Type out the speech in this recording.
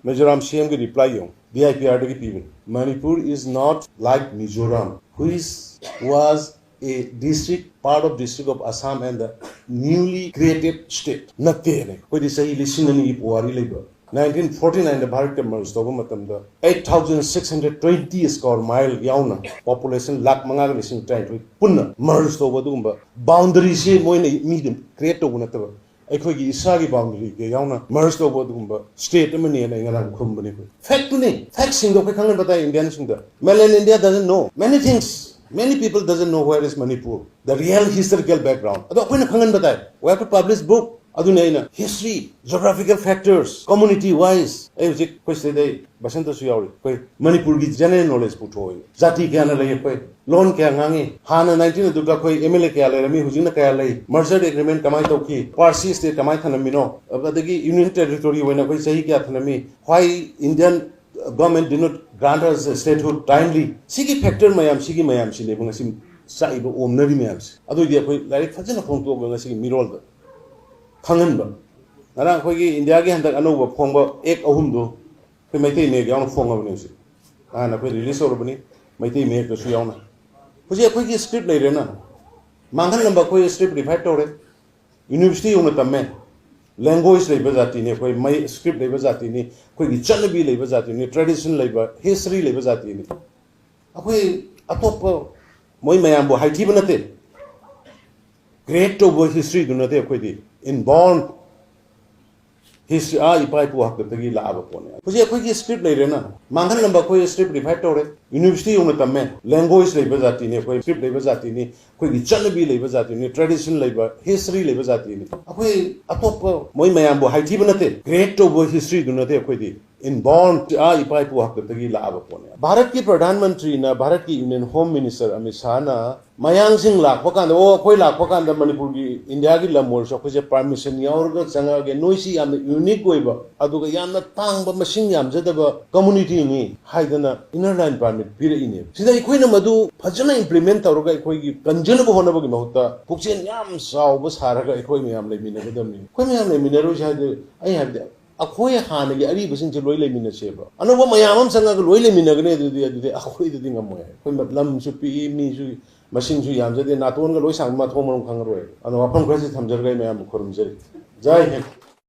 Mizoram CM ki reply yung DIPR ki people. Manipur is not like Mizoram, was a part of district of Assam and the newly created state. Natte koi sahi listening ni puari labor. 1949 the Bharat merged over matamda 8,620 square mile yauna population lakh manga listing trying punna merged over dumba boundary se moine medium create over nataba akhoi isagi boundary ke yauna merged over dumba state mani na ngana khumbani fact ne fact sing do khangan bata Indian sing da mainland India doesn't know many things. Many people doesn't know where is Manipur, the real historical background. Ado koi na khangan bata we have to publish book. History, geographical factors, community wise. Manipur ki general knowledge puto. Zati kya na lay koi, loan kya ngangi. Hana 19 duga koi MLA kya lay, rami hujina kya lay. Merger agreement kamai toki. Parsi state kamai thanamino. Abadagi union territory wena koi sahi kya thanami. Why Indian government did not grant us statehood timely. Sigi factor mayam si lebunga sim sa ibo omnari mayam si. Ado dia koi like fajana khong to bunga sigi mirol da. Kangan nara khogi India ki handak anu ba phongba ek ahum do koi maitei me yauna phonga bani si ana koi release or bani maitei me ka su yauna khoji khoi ki script lai re na mangal lamba khoi script divide tore university una tamme language lai ba jati ne khoi mai script lai ba jati ni khoi gi chanabi lai ba jati ni tradition lai ba history lai ba jati ni akhoi atop moi mayam bo haiti banate great over history do nate khoi di inborn history ipai pu hak tagi la aba pone khoji khoi ki script lai rena mangal lamba khoi script divide tore university una tamme language lai ba jati ne khoi script lai ba jati ni khoi gi chanabi lai ba jati ni tradition lai ba history lai ba jati ni khoi atop moi mayam bo haiti banate great over history do nate khoi di inborn ipai pu hak tagi la aba pone Bharat ki pradhan mantri na Bharat ki union home minister Amit Shah na mayang sing lak pakan o khoi lak pakan da Manipur ki India ki lamor so khoi permission yaur ga changa ge noisi yam unique oiba adu ga yamna tang ba machine yam jada ba community ni haidana inner line permit pira ine sida khoi na madu phajana implement tar ga khoi gi kanjana ba hona ba gi mahutta pukchen yam saw ba sara ga khoi me yam le min ga dam ni khoi me yam le min ro sha de ai ha de akhoi hana gi ari basin je loi le min se ba anu ba mayam am sanga ga loi le min ga ne de akhoi de ngam moy khoi lam su pi mi su machine su yam jade naton ga loi sang ma thom rom khang roi anu apam khasi thamjar gai mayam khorum jari jai hind